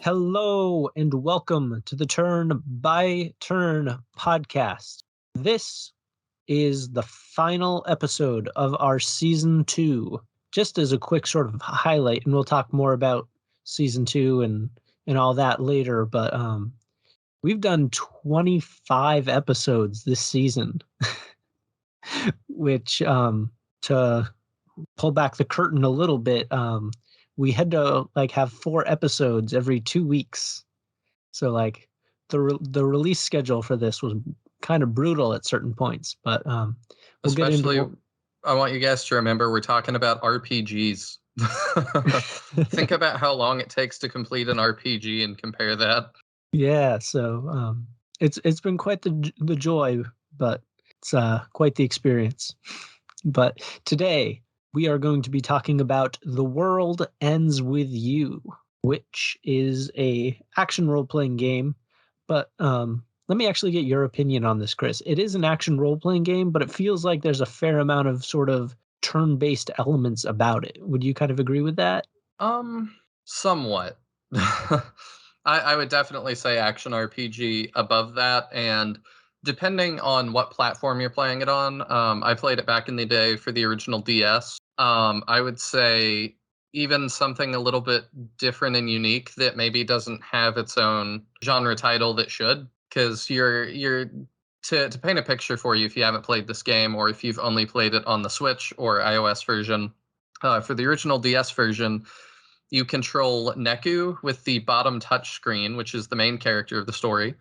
Hello and welcome to the Turn by Turn podcast. This is the final episode of our season 2. Just as a quick sort of highlight, and we'll talk more about season 2 and all that later, but we've done 25 episodes this season, which to pull back the curtain a little bit, we had to have 4 episodes every 2 weeks. So the release schedule for this was kind of brutal at certain points, but we'll get Especially, into I want you guys to remember we're talking about RPGs. Think about how long it takes to complete an RPG and compare that. yeah. So it's been quite the joy, but it's quite the experience. But today we are going to be talking about The World Ends With You, which is a action role-playing game. But let me actually get your opinion on this, Chris. It is an action role-playing game, but it feels like there's a fair amount of sort of turn-based elements about it. Would you kind of agree with that? Somewhat. I would definitely say action RPG above that, and depending on what platform you're playing it on, I played it back in the day for the original DS. I would say even something a little bit different and unique that maybe doesn't have its own genre title that should, because you're to paint a picture for you if you haven't played this game or if you've only played it on the Switch or iOS version. For the original DS version, you control Neku with the bottom touch screen, which is the main character of the story,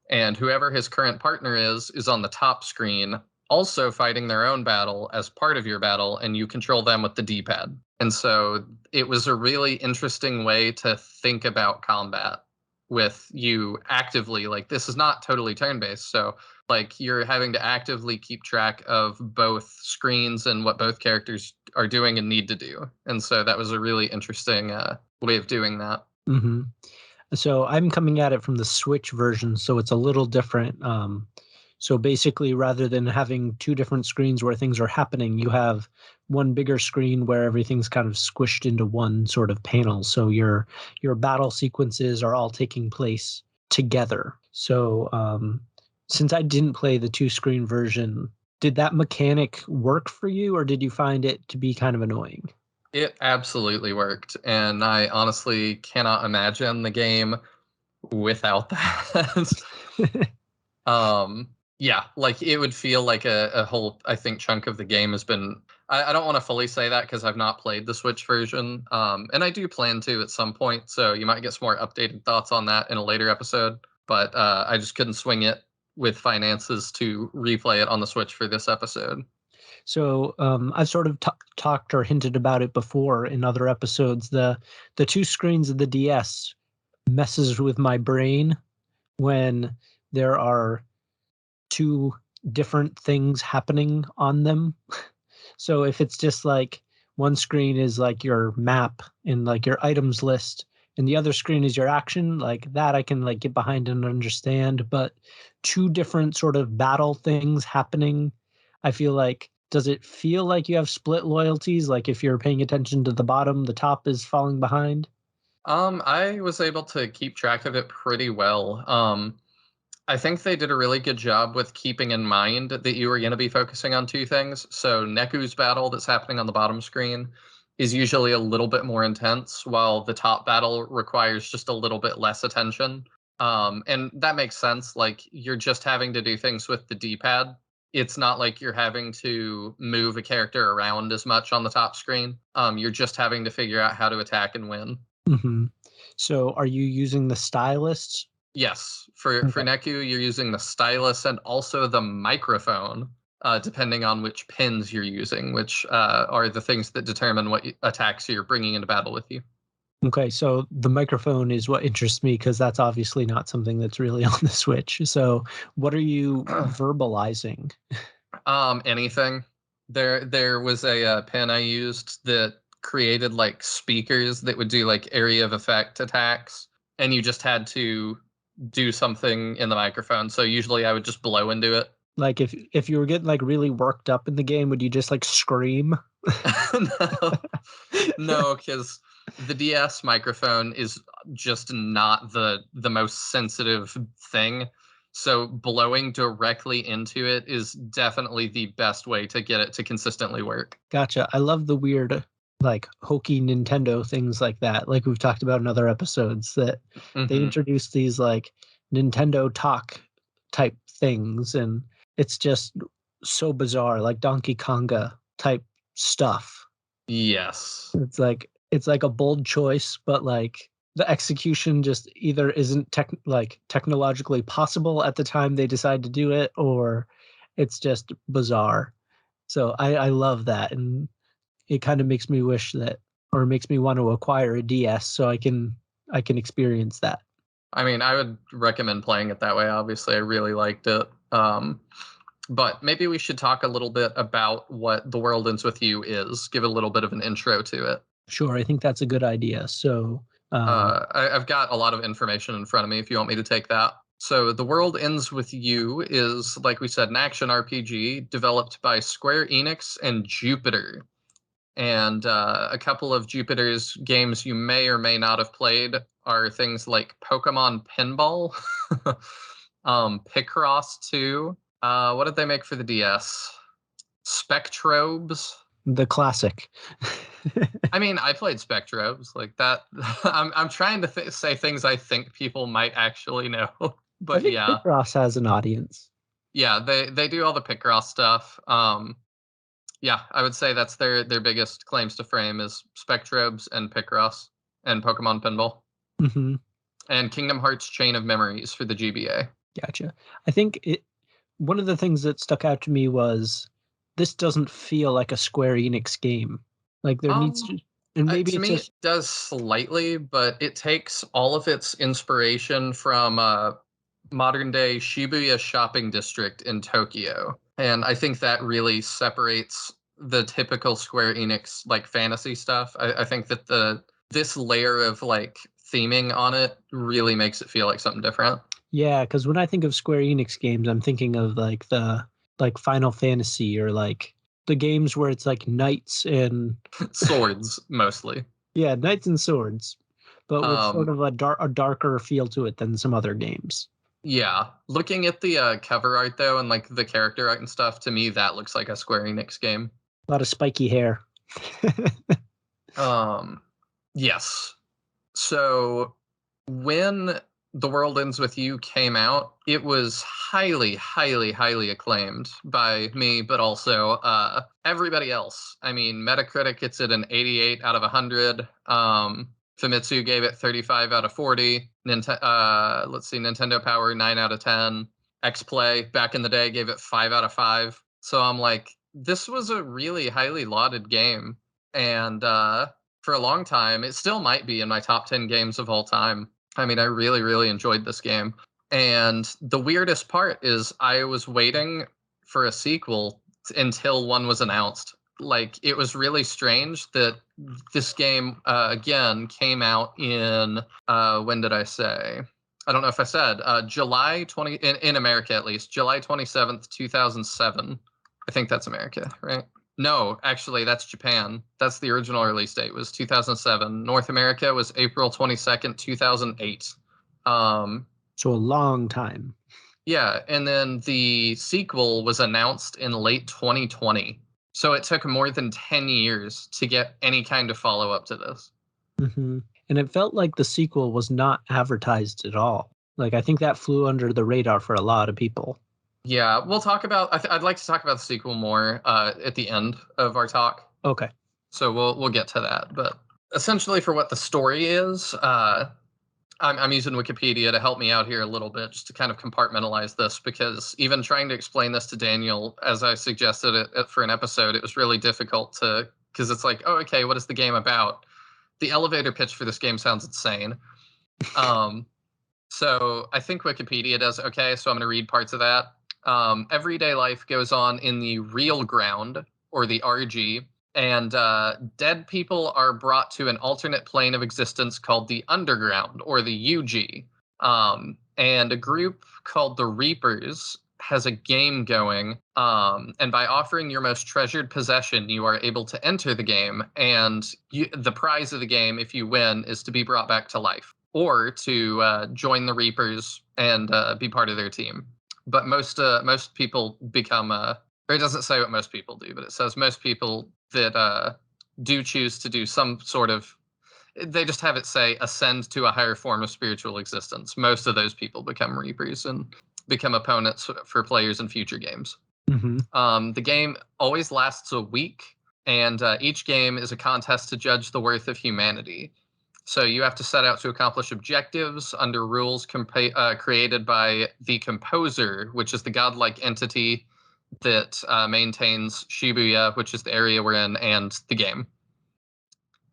and whoever his current partner is on the top screen, also fighting their own battle as part of your battle, and you control them with the D-pad. And so it was a really interesting way to think about combat with you actively, like, this is not totally turn-based, so like you're having to actively keep track of both screens and what both characters are doing and need to do. And so that was a really interesting way of doing that. Hmm. So I'm coming at it from the Switch version, so it's a little different. So basically, rather than having 2 different screens where things are happening, you have one bigger screen where everything's kind of squished into one sort of panel. So your battle sequences are all taking place together. So since I didn't play the 2-screen version, did that mechanic work for you, or did you find it to be kind of annoying? It absolutely worked, and I honestly cannot imagine the game without that. Yeah, like it would feel like a whole, I think, chunk of the game has been. I don't want to fully say that because I've not played the Switch version, and I do plan to at some point. So you might get some more updated thoughts on that in a later episode. But I just couldn't swing it with finances to replay it on the Switch for this episode. So I've sort of talked or hinted about it before in other episodes. The 2 screens of the DS messes with my brain when there are 2 different things happening on them. So if it's just like one screen is like your map and like your items list, and the other screen is your action, like that I can like get behind and understand. But 2 different sort of battle things happening, I feel like, does it feel like you have split loyalties? Like if you're paying attention to the bottom, the top is falling behind? I was able to keep track of it pretty well. I think they did a really good job with keeping in mind that you were going to be focusing on 2 things. So Neku's battle that's happening on the bottom screen is usually a little bit more intense, while the top battle requires just a little bit less attention. And that makes sense. Like you're just having to do things with the D-pad. It's not like you're having to move a character around as much on the top screen. You're just having to figure out how to attack and win. Hmm. So are you using the stylus? Yes, for Okay. Neku, you're using the stylus and also the microphone, depending on which pins you're using, which are the things that determine what attacks you're bringing into battle with you. Okay, so the microphone is what interests me because that's obviously not something that's really on the Switch. So what are you verbalizing? Anything. There was a pin I used that created like speakers that would do like area of effect attacks, and you just had to do something in the microphone. So usually I would just blow into it. Like if you were getting like really worked up in the game, would you just like scream? No, no, because the DS microphone is just not the most sensitive thing. So blowing directly into it is definitely the best way to get it to consistently work. Gotcha. I love the weird, like hokey Nintendo things like that. Like we've talked about in other episodes, that they Hmm. introduce these like Nintendo talk type things, and it's just so bizarre, like Donkey Konga type stuff. Yes. It's like a bold choice, but like the execution just either isn't technologically possible at the time they decide to do it, or it's just bizarre. So I love that, and it kind of makes me wish that, or makes me want to acquire a DS so I can experience that. I mean, I would recommend playing it that way. Obviously, I really liked it. But maybe we should talk a little bit about what The World Ends With You is. Give a little bit of an intro to it. Sure, I think that's a good idea. So, I've got a lot of information in front of me if you want me to take that. So, The World Ends With You is, like we said, an action RPG developed by Square Enix and Jupiter. And a couple of Jupiter's games you may or may not have played are things like Pokemon Pinball, Picross 2. What did they make for the DS? Spectrobes. the classic. I mean, I played Spectrobes like that. I'm trying to say things I think people might actually know, I but think yeah, Picross has an audience. yeah, they do all the Picross stuff. Yeah, I would say that's their biggest claims to fame is Spectrobes and Picross and Pokemon Pinball Hmm. and Kingdom Hearts Chain of Memories for the GBA. Gotcha. I think one of the things that stuck out to me was this doesn't feel like a Square Enix game. Like there needs Um, to, and maybe to it's me, it just does slightly, but it takes all of its inspiration from modern day Shibuya shopping district in Tokyo. And I think that really separates the typical Square Enix like fantasy stuff. I think that this layer of like theming on it really makes it feel like something different. yeah. Because when I think of Square Enix games, I'm thinking of like the like Final Fantasy, or like the games where it's like knights and Swords mostly. yeah, knights and swords, but with sort Um, of a darker feel to it than some other games. yeah, looking at the cover art though and like the character art and stuff, to me that looks like a Square Enix game. A lot of spiky hair. Um, yes. So when The World Ends With You came out, it was highly, highly, highly acclaimed by me, but also everybody else. I mean, Metacritic, it's at an 88 out of 100. Famitsu gave it 35 out of 40. Let's see, Nintendo Power 9 out of 10. XPlay back in the day gave it 5 out of 5. So I'm like, this was a really highly lauded game, and for a long time, it still might be in my top 10 games of all time. I mean, I really, really enjoyed this game. And the weirdest part is I was waiting for a sequel until one was announced. Like, it was really strange that this game, again, came out in, when did I say? I don't know if I said, July 20, in America at least, July 27th, 2007. I think that's America, right? No, actually, that's Japan. That's the original release date was 2007. North America was April 22nd, 2008. Um, So a long time. yeah, and then the sequel was announced in late 2020. So it took more than 10 years to get any kind of follow up to this. Hmm. And it felt like the sequel was not advertised at all. Like I think that flew under the radar for a lot of people. Yeah, we'll talk about. I'd like to talk about the sequel more at the end of our talk. Okay. So we'll get to that. But essentially, for what the story is, I'm using Wikipedia to help me out here a little bit, just to kind of compartmentalize this, because even trying to explain this to Daniel, as I suggested it for an episode, it was really difficult to, because it's like, oh, okay, what is the game about? The elevator pitch for this game sounds insane. Um, so I think Wikipedia does okay, so I'm going to read parts of that. Everyday life goes on in the real ground, or the RG, and dead people are brought to an alternate plane of existence called the underground, or the UG. And a group called the Reapers has a game going, and by offering your most treasured possession, you are able to enter the game, and the prize of the game, if you win, is to be brought back to life or to join the Reapers and be part of their team. But most people become or it doesn't say what most people do, but it says most people that do choose to do some sort of, they just have it say ascend to a higher form of spiritual existence. Most of those people become Reapers and become opponents for players in future games. Mm-hmm. The game always lasts a week, and each game is a contest to judge the worth of humanity. So you have to set out to accomplish objectives under rules created by the Composer, which is the godlike entity that maintains Shibuya, which is the area we're in, and the game.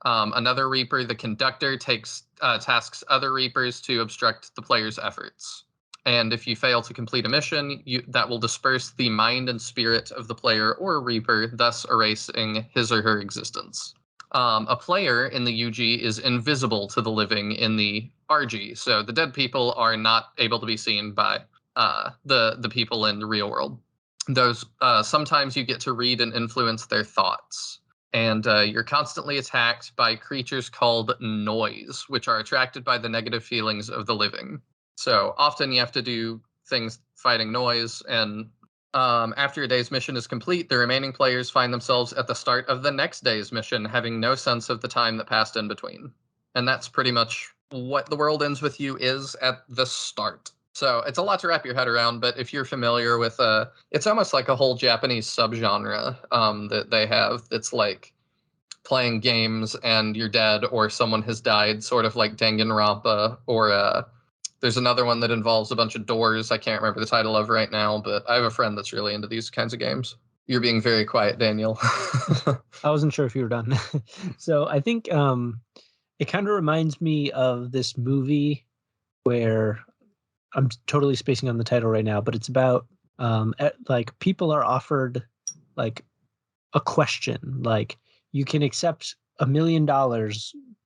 Another Reaper, the Conductor, tasks other Reapers to obstruct the player's efforts. And if you fail to complete a mission, that will disperse the mind and spirit of the player or Reaper, thus erasing his or her existence. A player in the UG is invisible to the living in the RG, so the dead people are not able to be seen by the people in the real world. Those sometimes you get to read and influence their thoughts. And you're constantly attacked by creatures called noise, which are attracted by the negative feelings of the living. So often you have to do things fighting noise, and after a day's mission is complete, the remaining players find themselves at the start of the next day's mission, having no sense of the time that passed in between. And that's pretty much what The World Ends With You is at the start. So it's a lot to wrap your head around, but if you're familiar with it's almost like a whole Japanese subgenre that they have. It's like playing games and you're dead or someone has died, sort of like Danganronpa, or there's another one that involves a bunch of doors I can't remember the title of right now, but I have a friend that's really into these kinds of games. You're being very quiet, Daniel. I wasn't sure if you were done. So I think it kind of reminds me of this movie where I'm totally spacing on the title right now, but it's about like people are offered like a question, like you can accept $1 million,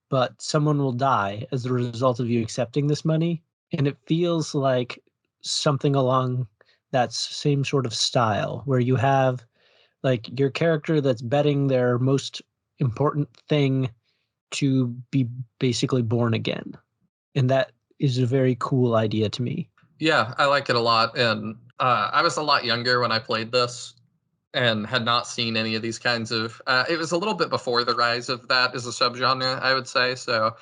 but someone will die as a result of you accepting this money. And it feels like something along that same sort of style where you have like your character that's betting their most important thing to be basically born again. And that is a very cool idea to me. Yeah, I like it a lot. And I was a lot younger when I played this and had not seen any of these kinds of it was a little bit before the rise of that as a subgenre, I would say. So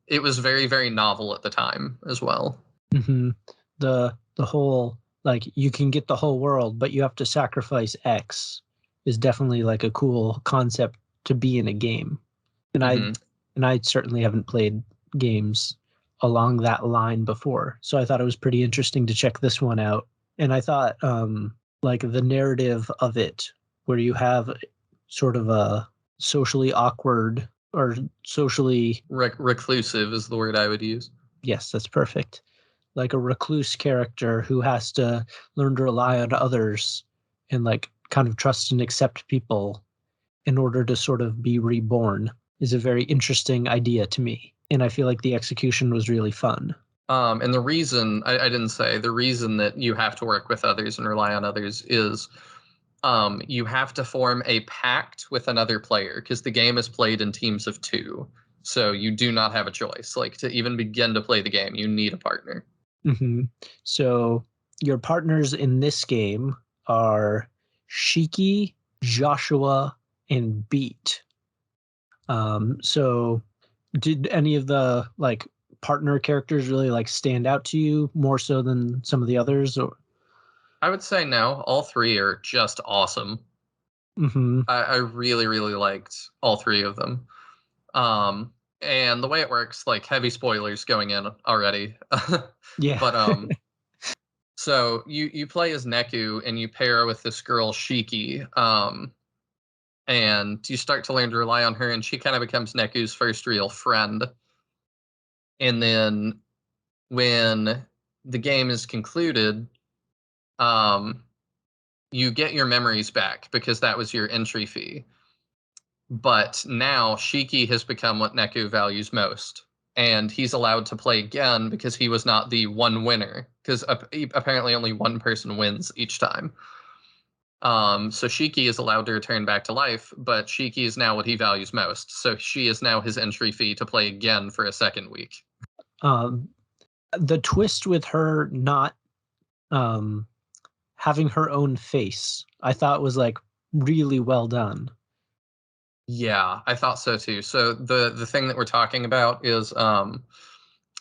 it was very, very novel at the time as well. Mm-hmm. The whole like you can get the whole world, but you have to sacrifice X is definitely like a cool concept to be in a game. And I certainly haven't played games along that line before. So I thought it was pretty interesting to check this one out. And I thought like the narrative of it, where you have sort of a socially awkward or socially reclusive is the word I would use. Yes, that's perfect. Like a recluse character who has to learn to rely on others and like kind of trust and accept people in order to sort of be reborn is a very interesting idea to me. And I feel like the execution was really fun. And the reason I didn't say the reason that you have to work with others and rely on others is you have to form a pact with another player because the game is played in teams of 2. So you do not have a choice. Like to even begin to play the game, you need a partner. Mm-hmm. So your partners in this game are Shiki, Joshua, and Beat. So did any of the like partner characters really like stand out to you more so than some of the others? Or I would say no. All 3 are just awesome. mm-hmm. I really, really liked all 3 of them. And the way it works, like heavy spoilers going in already. Yeah. But so you play as Neku and you pair with this girl Shiki. And you start to learn to rely on her, and she kind of becomes Neku's first real friend. And then when the game is concluded, you get your memories back because that was your entry fee. But now Shiki has become what Neku values most. And he's allowed to play again because he was not the one winner. because apparently only one person wins each time. So Shiki is allowed to return back to life, but Shiki is now what he values most. So she is now his entry fee to play again for a second week. Um, the twist with her not having her own face, I thought was like really well done. Yeah, I thought so too. So the thing that we're talking about is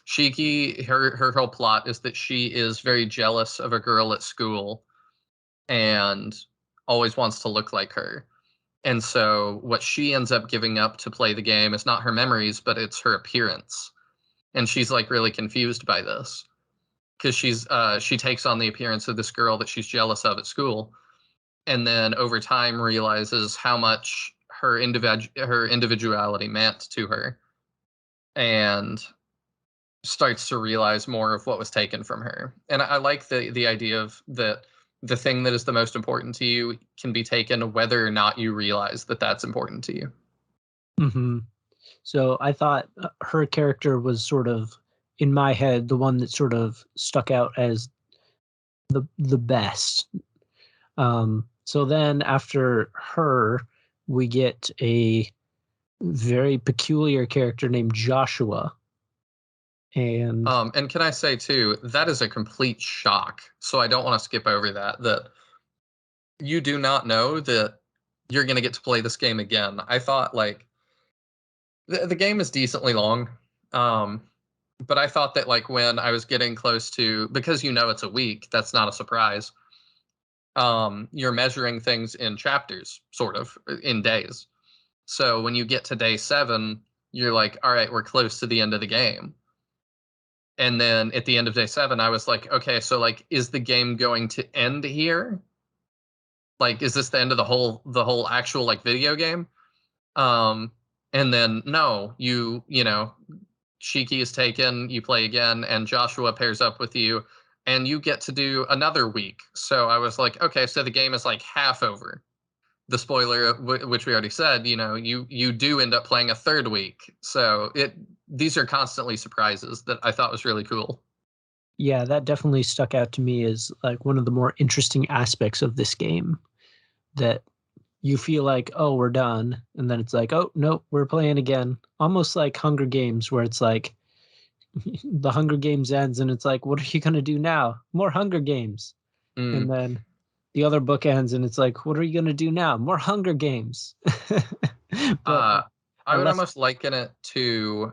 Shiki, her whole plot is that she is very jealous of a girl at school and always wants to look like her. And so what she ends up giving up to play the game is not her memories, but it's her appearance. And she's like really confused by this because she takes on the appearance of this girl that she's jealous of at school, and then over time realizes how much her individuality meant to her, and starts to realize more of what was taken from her. And I like the idea of that the thing that is the most important to you can be taken whether or not you realize that that's important to you. Hmm. So I thought her character was sort of, in my head, the one that sort of stuck out as the best. So then after her, we get a very peculiar character named Joshua. And And can I say too, that is a complete shock. So I don't want to skip over that. That you do not know that you're going to get to play this game again. I thought like the game is decently long, um, but I thought that like when I was getting close to, because you know it's a week, that's not a surprise. You're measuring things in chapters, sort of in days. So when you get to day 7, you're like, all right, we're close to the end of the game. And then at the end of day 7, I was like, okay, so like, is the game going to end here? Like, is this the end of the whole actual like video game? Um, and then no, you know, Shiki is taken, you play again, and Joshua pairs up with you, and you get to do another week. So I was like, okay, so the game is like half over. The spoiler, which we already said, you know, you do end up playing a third week. So these are constantly surprises that I thought was really cool. yeah, that definitely stuck out to me as like one of the more interesting aspects of this game, that you feel like, oh, we're done. And then it's like, oh, nope, we're playing again. Almost like Hunger Games, where it's like the Hunger Games ends and it's like, what are you going to do now? More Hunger Games. And Mm. then the other book ends and it's like, what are you going to do now? More Hunger Games. But Uh, a I would less, almost liken it to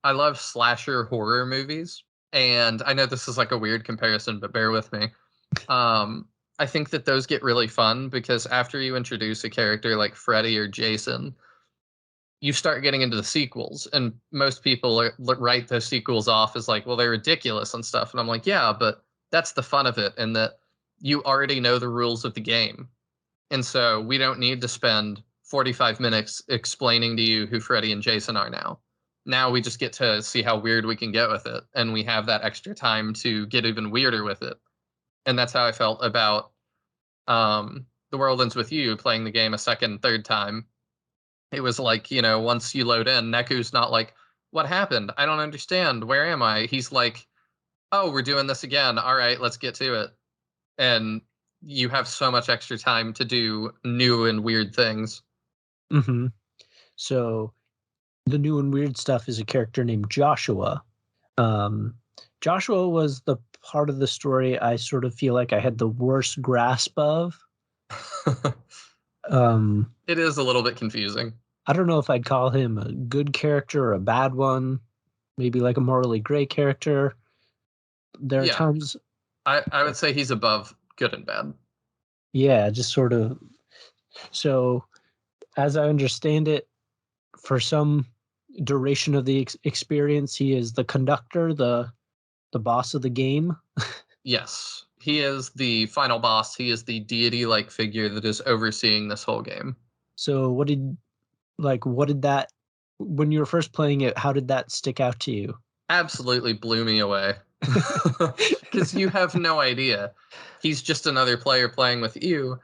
I love slasher horror movies, and I know this is like a weird comparison, but bear with me. Um, I think that those get really fun because after you introduce a character like Freddy or Jason, you start getting into the sequels, and most people write those sequels off as like, well, they're ridiculous and stuff. And I'm like, yeah, but that's the fun of it, and that you already know the rules of the game, and so we don't need to spend 45 minutes explaining to you who Freddy and Jason are now. Now we just get to see how weird we can get with it, and we have that extra time to get even weirder with it. And that's how I felt about The World Ends With You, playing the game a second, third time. It was like, you know, once you load in, Neku's not like, what happened? I don't understand. Where am I? He's like, oh, we're doing this again. All right, let's get to it. And you have so much extra time to do new and weird things. mhm. So the new and weird stuff is a character named Joshua. Um, Joshua was the part of the story I sort of feel like I had the worst grasp of. Um, It is a little bit confusing. I don't know if I'd call him a good character or a bad one, maybe like a morally gray character. There are Yeah, times, I would say he's above good and bad. yeah, just sort of. So, as I understand it, for some duration of the experience, he is the conductor, the boss of the game. Yes, he is the final boss. He is the deity-like figure that is overseeing this whole game. So, what did that, when you were first playing it, how did that stick out to you? Absolutely blew me away. Because you have no idea. He's just another player playing with you.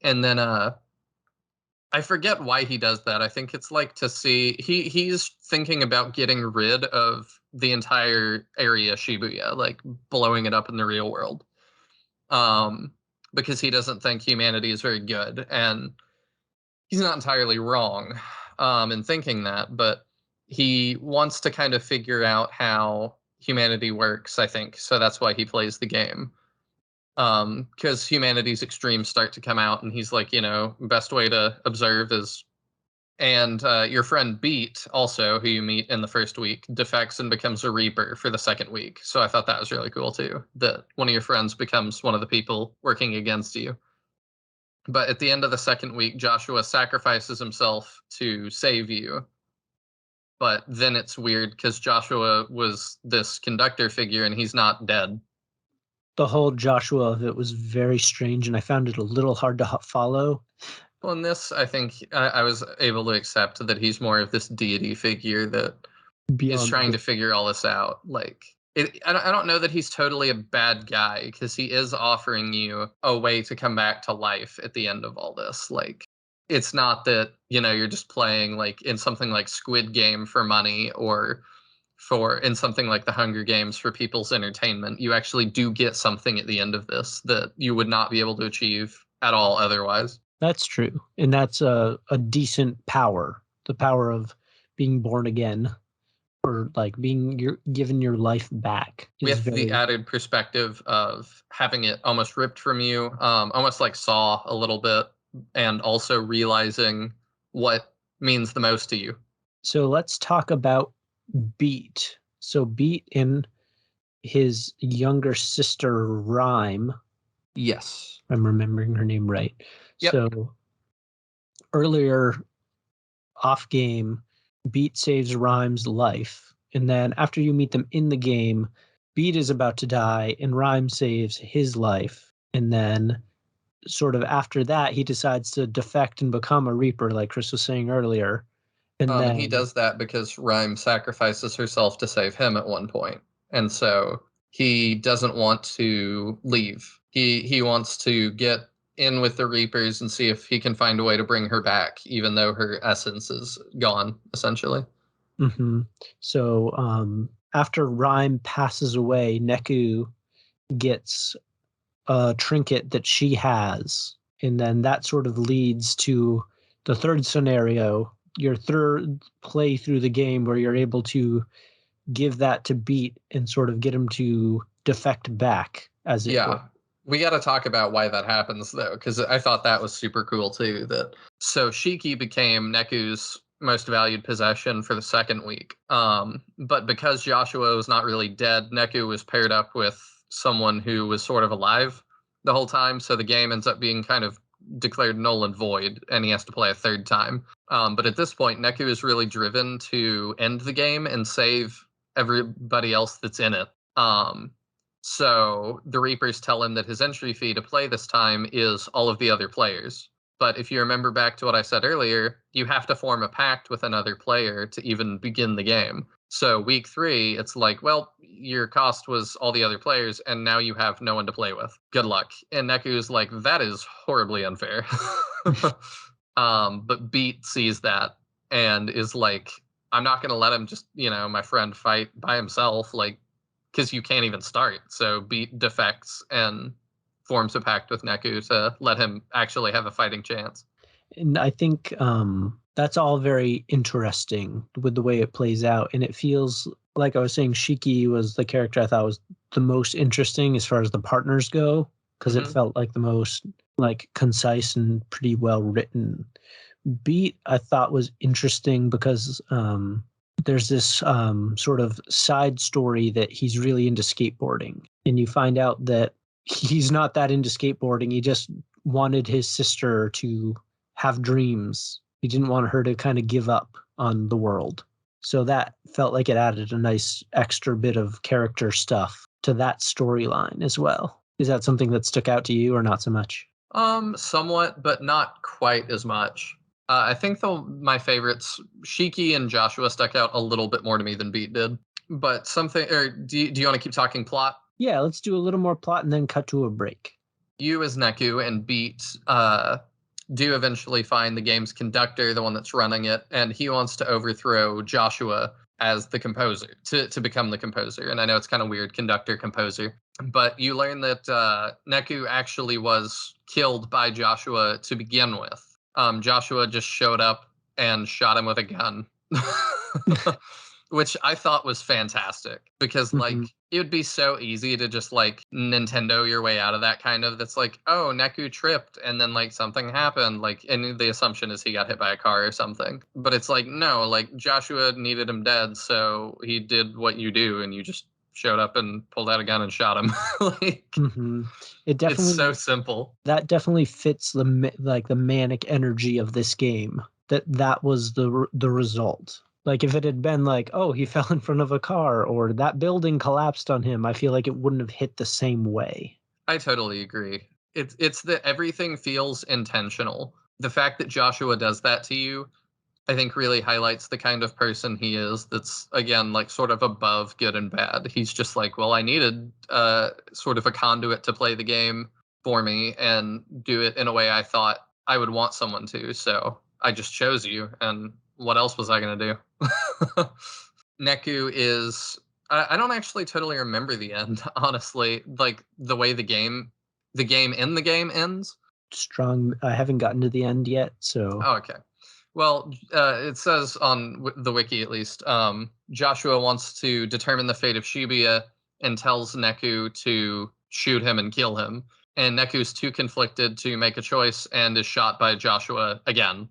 And then I forget why he does that. I think it's like to see he's thinking about getting rid of the entire area Shibuya, like blowing it up in the real world. Because he doesn't think humanity is very good, and he's not entirely wrong in thinking that, but he wants to kind of figure out how humanity works, I think. So that's why he plays the game. Because humanity's extremes start to come out, and he's like, best way to observe is. And your friend Beat, also, who you meet in the first week, defects and becomes a Reaper for the second week. So I thought that was really cool, too, that one of your friends becomes one of the people working against you. But at the end of the second week, Joshua sacrifices himself to save you. But then it's weird because Joshua was this conductor figure and he's not dead. The whole Joshua of it was very strange, and I found it a little hard to follow. Well, in this, I think I was able to accept that he's more of this deity figure that is trying to figure all this out. Like, I don't know that he's totally a bad guy, because he is offering you a way to come back to life at the end of all this. Like, it's not that, you're just playing like in something like Squid Game for money, or in something like the Hunger Games for people's entertainment. You actually do get something at the end of this that you would not be able to achieve at all otherwise. That's true. And that's a decent power. The power of being born again, or like being given your life back. With the added perspective of having it almost ripped from you, almost like Saw a little bit, and also realizing what means the most to you. So let's talk about Beat. So Beat and his younger sister Rhyme. Yes. I'm remembering her name right. Yep. So earlier off game, Beat saves Rhyme's life. And then after you meet them in the game, Beat is about to die and Rhyme saves his life. And then sort of after that, he decides to defect and become a Reaper, like Chris was saying earlier. And then he does that because Rhyme sacrifices herself to save him at one point. And so he doesn't want to leave. He wants to get in with the Reapers and see if he can find a way to bring her back, even though her essence is gone, essentially. Mm-hmm. So after Rhyme passes away, Neku gets a trinket that she has. And then that sort of leads to the third scenario, your third play through the game, where you're able to give that to Beat and sort of get him to defect back, as it were. We got to talk about why that happens, though, because I thought that was super cool, too. So Shiki became Neku's most valued possession for the second week. But because Joshua was not really dead, Neku was paired up with someone who was sort of alive the whole time. So the game ends up being kind of declared null and void, and he has to play a third time. But at this point, Neku is really driven to end the game and save everybody else that's in it. So the Reapers tell him that his entry fee to play this time is all of the other players. But if you remember back to what I said earlier, you have to form a pact with another player to even begin the game. So week 3, it's like, well, your cost was all the other players, and now you have no one to play with. Good luck. And Neku's like, that is horribly unfair. But Beat sees that and is like, I'm not going to let him just, my friend fight by himself, like, because you can't even start. So Beat defects and forms a pact with Neku to let him actually have a fighting chance. And I think that's all very interesting with the way it plays out. And it feels like I was saying, Shiki was the character I thought was the most interesting as far as the partners go, because it felt like the most like concise and pretty well written. Beat I thought was interesting because there's this sort of side story that he's really into skateboarding, and you find out that he's not that into skateboarding. He just wanted his sister to have dreams. He didn't want her to kind of give up on the world. So that felt like it added a nice extra bit of character stuff to that storyline as well. Is that something that stuck out to you or not so much? Somewhat, but not quite as much. I think my favorites, Shiki and Joshua, stuck out a little bit more to me than Beat did. But do you want to keep talking plot? Yeah, let's do a little more plot and then cut to a break. You as Neku and Beat do eventually find the game's conductor, the one that's running it, and he wants to overthrow Joshua as the composer to become the composer. And I know it's kind of weird, conductor, composer, but you learn that Neku actually was killed by Joshua to begin with. Joshua just showed up and shot him with a gun. Which I thought was fantastic because like Mhm. it would be so easy to just like Nintendo your way out of that kind of that's like, oh, Neku tripped and then like something happened, like, and the assumption is he got hit by a car or something. But it's like, no, like Joshua needed him dead, so he did what you do and you just showed up and pulled out a gun and shot him. Like Mhm. It it's so definitely simple. that definitely fits like the manic energy of this game. That was the result. Like if it had been like, oh, he fell in front of a car or that building collapsed on him, I feel like it wouldn't have hit the same way. I totally agree. It's that everything feels intentional. The fact that Joshua does that to you, I think really highlights the kind of person he is that's again like sort of above good and bad. He's just like, well, I needed sort of a conduit to play the game for me and do it in a way I thought I would want someone to. So I just chose you and what else was I going to do? Neku is I don't actually totally remember the end, honestly. Like the way the game in the game ends. Strong. I haven't gotten to the end yet, so Oh, okay. Well, it says on the wiki at least, Joshua wants to determine the fate of Shibuya and tells Neku to shoot him and kill him. And Neku's too conflicted to make a choice and is shot by Joshua again.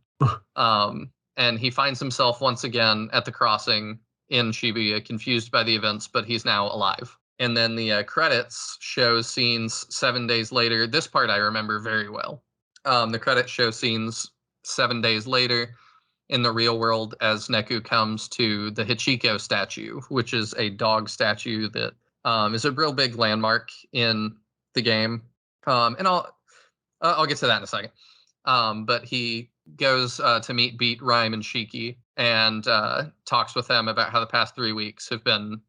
And he finds himself once again at the crossing in Shibuya, confused by the events, but he's now alive. And then the credits show scenes 7 days later. This part I remember very well. The credits show scenes 7 days later in the real world as Neku comes to the Hachiko statue, which is a dog statue that is a real big landmark in the game. And I'll get to that in a second. But he goes to meet Beat, Rhyme, and Shiki and talks with them about how the past 3 weeks have been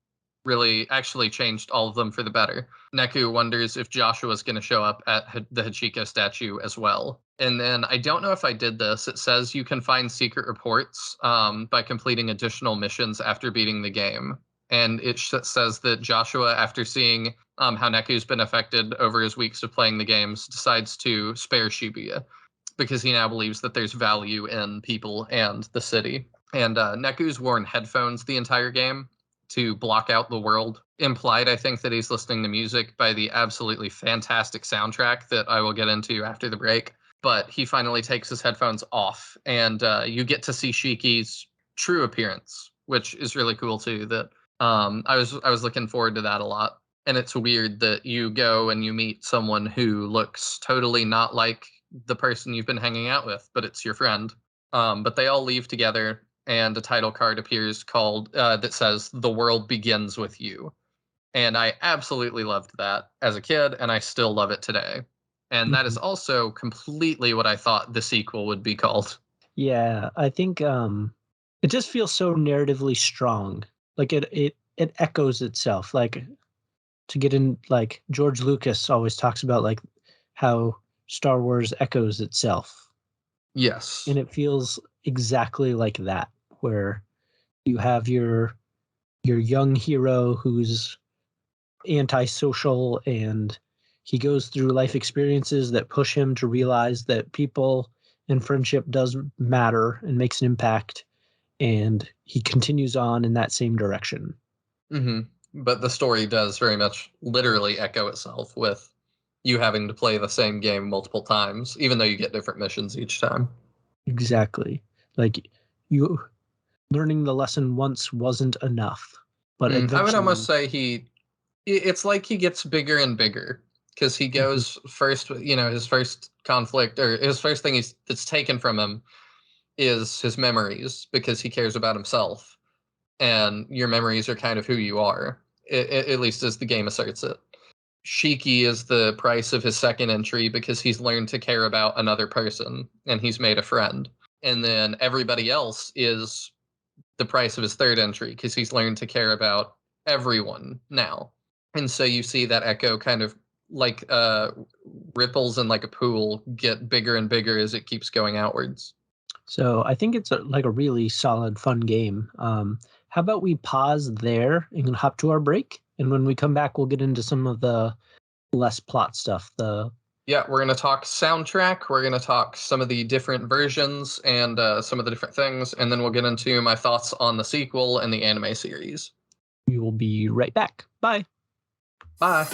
really actually changed all of them for the better. Neku wonders if Joshua's going to show up at the Hachiko statue as well. And then I don't know if I did this. It says you can find secret reports by completing additional missions after beating the game. And it says that Joshua, after seeing how Neku's been affected over his weeks of playing the games, decides to spare Shibuya because he now believes that there's value in people and the city. And Neku's worn headphones the entire game to block out the world. Implied, I think, that he's listening to music by the absolutely fantastic soundtrack that I will get into after the break. But he finally takes his headphones off, and you get to see Shiki's true appearance, which is really cool too. That I was looking forward to that a lot. And it's weird that you go and you meet someone who looks totally not like the person you've been hanging out with, but it's your friend. But they all leave together, and a title card appears called that says "The world begins with you," and I absolutely loved that as a kid, and I still love it today. And that is Mhm. also completely what I thought the sequel would be called. Yeah, I think it just feels so narratively strong. Like it echoes itself. Like to get in, like George Lucas always talks about like how Star Wars echoes itself, and Yes. it feels exactly like that, where you have your young hero who's antisocial and he goes through life experiences that push him to realize that people and friendship does matter and makes an impact, and he continues on in that same direction. hmm But the story does very much literally echo itself with you having to play the same game multiple times, even though you get different missions each time. Exactly. Like you learning the lesson once wasn't enough, but I would almost eventually. say it's like he gets bigger and bigger because he Mhm. goes first, his first conflict or his first thing that's taken from him is his memories because he cares about himself, and your memories are kind of who you are, at least as the game asserts it. Shiki is the price of his second entry because he's learned to care about another person and he's made a friend. And then everybody else is the price of his third entry because he's learned to care about everyone now. And so you see that echo kind of like ripples in like a pool get bigger and bigger as it keeps going outwards. So I think it's like a really solid, fun game. how about we pause there and hop to our break? And when we come back, we'll get into some of the less plot stuff. Yeah, we're going to talk soundtrack. We're going to talk some of the different versions and some of the different things. And then we'll get into my thoughts on the sequel and the anime series. We will be right back. Bye. Bye.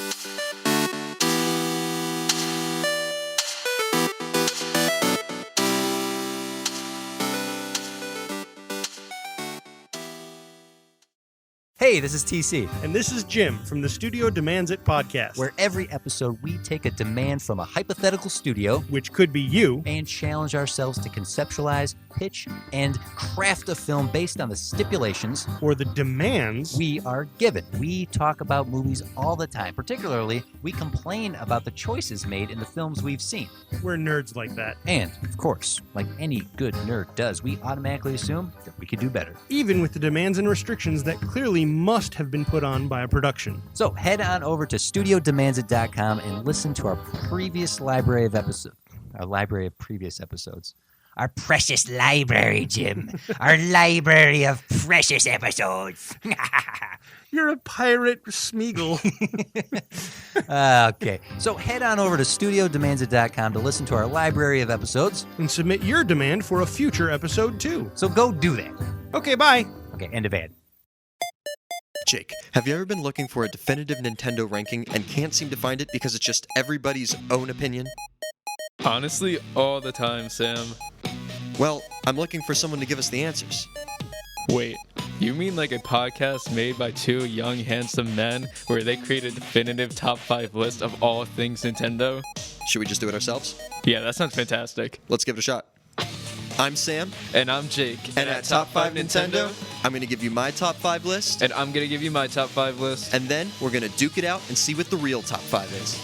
Hey, this is TC. And this is Jim from the Studio Demands It podcast, Where every episode we take a demand from a hypothetical studio, which could be you, and challenge ourselves to conceptualize, pitch, and craft a film based on the stipulations or the demands we are given. We talk about movies all the time. Particularly, we complain about the choices made in the films we've seen. We're nerds like that. And, of course, like any good nerd does, we automatically assume that we could do better. Even with the demands and restrictions that clearly must have been put on by a production. So head on over to studiodemandsit.com and listen to our previous library of episodes. Our library of previous episodes. Our precious library, Jim. Our library of precious episodes. You're a pirate, Smeagol. Okay, so head on over to studiodemandsit.com to listen to our library of episodes. And submit your demand for a future episode too. So go do that. Okay, bye. Okay, end of ad. Jake, have you ever been looking for a definitive Nintendo ranking and can't seem to find it because it's just everybody's own opinion? Honestly, all the time, Sam. Well, I'm looking for someone to give us the answers. Wait, you mean like a podcast made by two young, handsome men where they create a definitive top 5 list of all things Nintendo? Should we just do it ourselves? Yeah, that sounds fantastic. Let's give it a shot. I'm Sam. And I'm Jake. And at Top 5 Nintendo, I'm going to give you my top 5 list. And I'm going to give you my top 5 list. And then we're going to duke it out and see what the real top 5 is.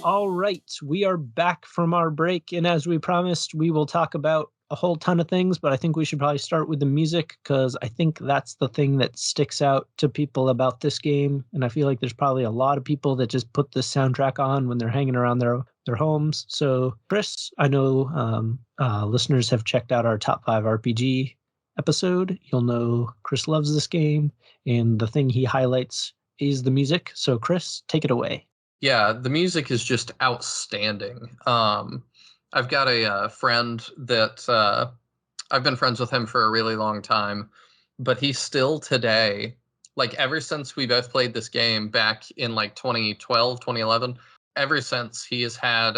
All right, we are back from our break. And as we promised, we will talk about a whole ton of things, but I think we should probably start with the music because I think that's the thing that sticks out to people about this game. And I feel like there's probably a lot of people that just put this soundtrack on when they're hanging around their homes. So, Chris, I know listeners have checked out our top 5 RPG episode. You'll know Chris loves this game, and the thing he highlights is the music. So, Chris, take it away. Yeah, the music is just outstanding. I've got a friend that I've been friends with him for a really long time, but he still today, like ever since we both played this game back in like 2012, 2011, ever since he has had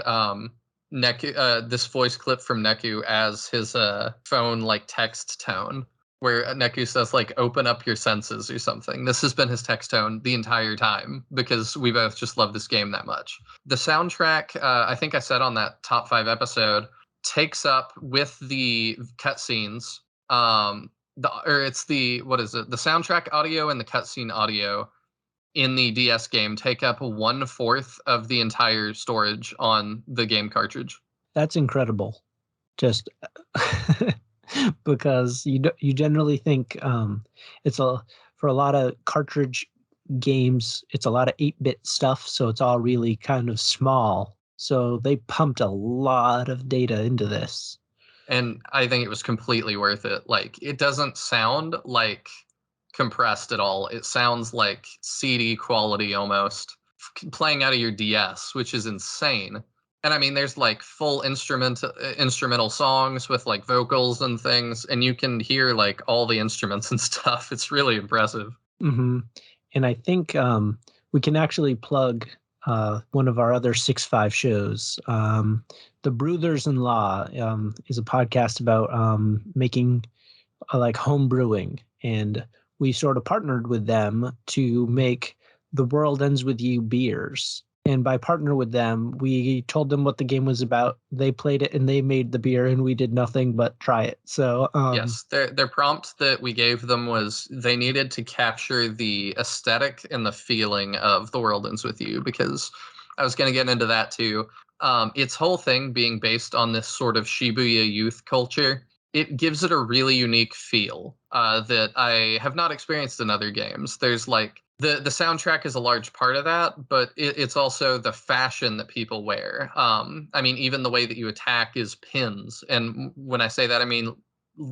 Neku, this voice clip from Neku as his phone like text tone, where Neku says like, open up your senses or something. This has been his text tone the entire time because we both just love this game that much. The soundtrack, I think I said on that top 5 episode, takes up with the cutscenes. It's the soundtrack audio and the cutscene audio in the DS game take up 1/4 of the entire storage on the game cartridge. That's incredible. Just because you generally think for a lot of cartridge games, it's a lot of 8-bit stuff, so it's all really kind of small. So they pumped a lot of data into this. And I think it was completely worth it. Like, it doesn't sound like compressed at all. It sounds like CD quality almost, playing out of your DS, which is insane. And I mean, there's like full instrumental songs with like vocals and things, and you can hear like all the instruments and stuff. It's really impressive. Mm-hmm. And I think we can actually plug one of our other 6.5 shows. The Brothers-in-Law is a podcast about making like home brewing, and we sort of partnered with them to make The World Ends With You beers. And by partner with them, we told them what the game was about. They played it and they made the beer, and we did nothing but try it. So yes, their prompt that we gave them was they needed to capture the aesthetic and the feeling of The World Ends With You, because I was going to get into that too. Its whole thing being based on this sort of Shibuya youth culture, it gives it a really unique feel that I have not experienced in other games. There's like the soundtrack is a large part of that, but it's also the fashion that people wear. I mean, even the way that you attack is pins, and when I say that, I mean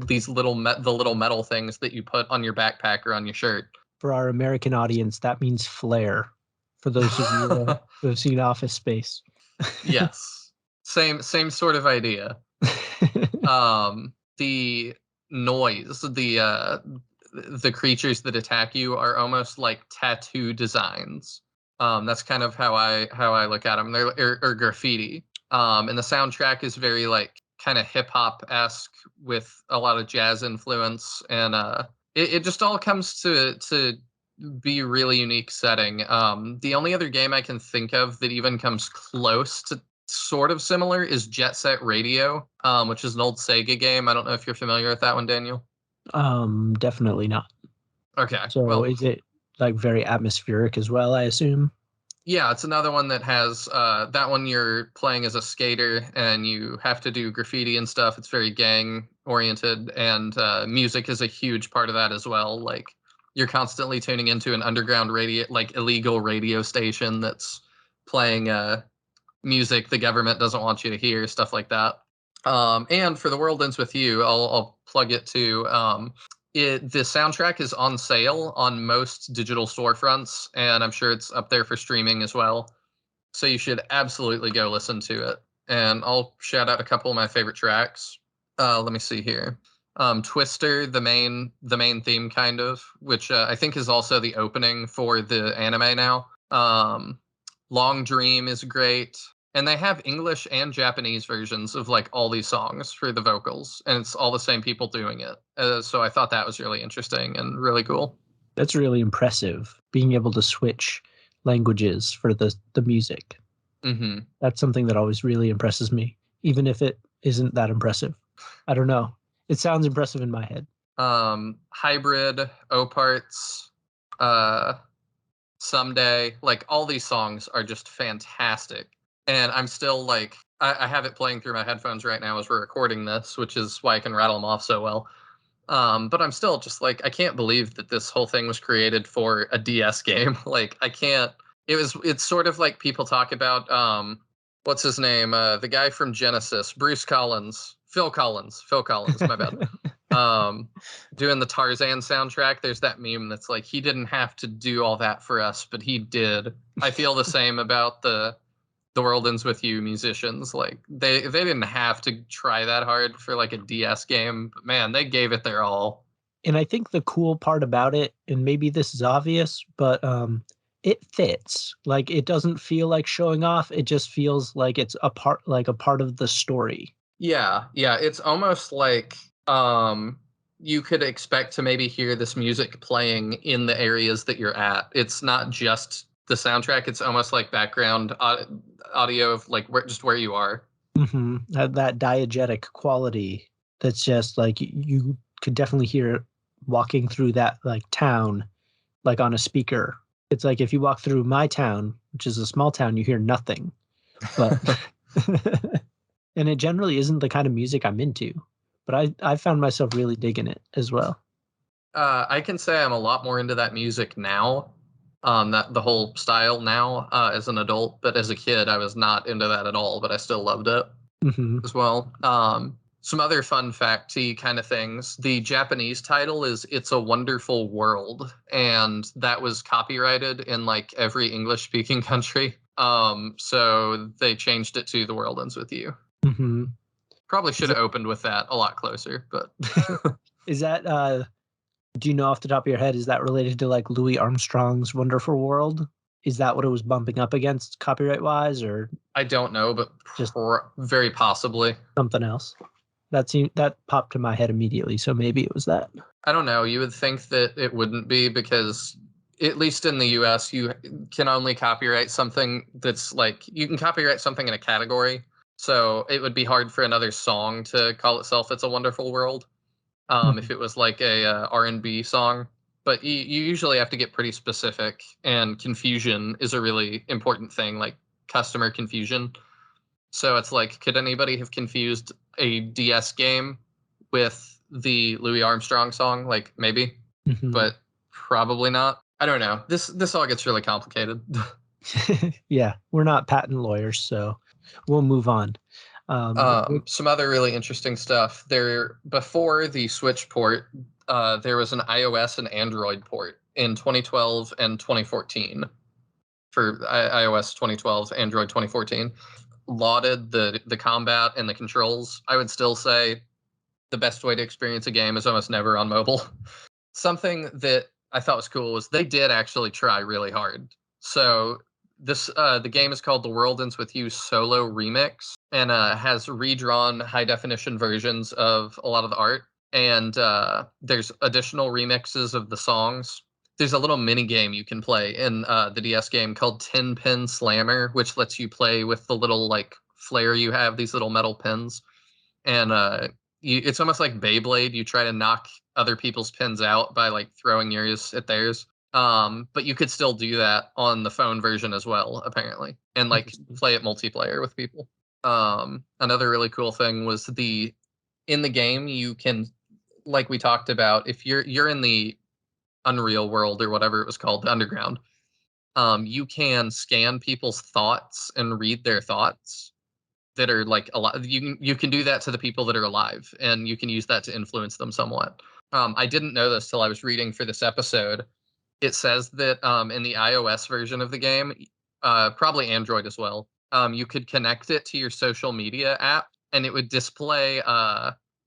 these the little metal things that you put on your backpack or on your shirt. For our American audience, that means flare. For those of you who have seen Office Space. Yes, same sort of idea. The noise, the creatures that attack you are almost like tattoo designs. That's kind of how I look at them. They're or graffiti. And the soundtrack is very like kind of hip hop esque with a lot of jazz influence, and it just all comes to be a really unique setting. The only other game I can think of that even comes close to sort of similar is Jet Set Radio, which is an old Sega game. I don't know if you're familiar with that one, Daniel. Definitely not. Okay. So well, is it like very atmospheric as well, I assume? Yeah, it's another one that has that one you're playing as a skater and you have to do graffiti and stuff. It's very gang oriented, and music is a huge part of that as well. Like you're constantly tuning into an underground radio, like illegal radio station that's playing music the government doesn't want you to hear, stuff like that. And for The World Ends With You, I'll plug it too. The soundtrack is on sale on most digital storefronts, and I'm sure it's up there for streaming as well. So you should absolutely go listen to it. And I'll shout out a couple of my favorite tracks. Let me see here. Twister, the main theme, kind of, which I think is also the opening for the anime now. Long Dream is great. And they have English and Japanese versions of like all these songs for the vocals, and it's all the same people doing it. So I thought that was really interesting and really cool. That's really impressive, being able to switch languages for the music. Mm-hmm. That's something that always really impresses me, even if it isn't that impressive. I don't know. It sounds impressive in my head. Hybrid, O-Parts, Someday, like all these songs are just fantastic. And I'm still like, I have it playing through my headphones right now as we're recording this, which is why I can rattle them off so well. But I'm still just like, I can't believe that this whole thing was created for a DS game. Like, I can't. It's sort of like people talk about, what's his name? The guy from Genesis, Phil Collins, my bad. Doing the Tarzan soundtrack. There's that meme that's like, he didn't have to do all that for us, but he did. I feel the same about the World Ends With You musicians. Like they didn't have to try that hard for like a DS game, but man, they gave it their all. And I think the cool part about it, and maybe this is obvious, but it fits. Like it doesn't feel like showing off. It just feels like it's a part of the story. Yeah, it's almost like you could expect to maybe hear this music playing in the areas that you're at. It's not just the soundtrack, it's almost like background audio of like where you are. Mm-hmm. That diegetic quality that's just like you could definitely hear it walking through that like town, like on a speaker. It's like if you walk through my town, which is a small town, you hear nothing. But and it generally isn't the kind of music I'm into. But I found myself really digging it as well. I can say I'm a lot more into that music now. That the whole style now as an adult, but as a kid I was not into that at all, but I still loved it as well. Some other fun facty kind of things. The Japanese title is It's a Wonderful World, and that was copyrighted in like every English speaking country. So they changed it to The World Ends With You. Mm-hmm. Probably should have opened with that a lot closer, but is that do you know off the top of your head, is that related to like Louis Armstrong's Wonderful World? Is that what it was bumping up against copyright wise, or I don't know, but just very possibly something else? That popped to my head immediately, so maybe it was that. I don't know. You would think that it wouldn't be, because at least in the US, you can only copyright something that's like, you can copyright something in a category. So it would be hard for another song to call itself It's a Wonderful World. If it was like a R&B song, but you usually have to get pretty specific, and confusion is a really important thing, like customer confusion. So it's like, could anybody have confused a DS game with the Louis Armstrong song? Like maybe, but probably not. I don't know. This all gets really complicated. Yeah, we're not patent lawyers, so we'll move on. Some other really interesting stuff. Before the Switch port, there was an iOS and Android port in 2012 and 2014 for iOS 2012, Android 2014. Lauded the combat and the controls. I would still say the best way to experience a game is almost never on mobile. Something that I thought was cool was they did actually try really hard. So the game is called The World Ends With You Solo Remix, and has redrawn high definition versions of a lot of the art. And there's additional remixes of the songs. There's a little mini game you can play in the DS game called Tin Pin Slammer, which lets you play with the little like flare you have, these little metal pins. And it's almost like Beyblade. You try to knock other people's pins out by like throwing yours at theirs. But you could still do that on the phone version as well, apparently, and like play it multiplayer with people. Another really cool thing was in the game you can, like we talked about, if you're in the Unreal world or whatever it was called, the Underground, you can scan people's thoughts and read their thoughts that are like a lot. You can do that to the people that are alive, and you can use that to influence them somewhat. I didn't know this till I was reading for this episode. It says that in the iOS version of the game, probably Android as well, you could connect it to your social media app, and it would display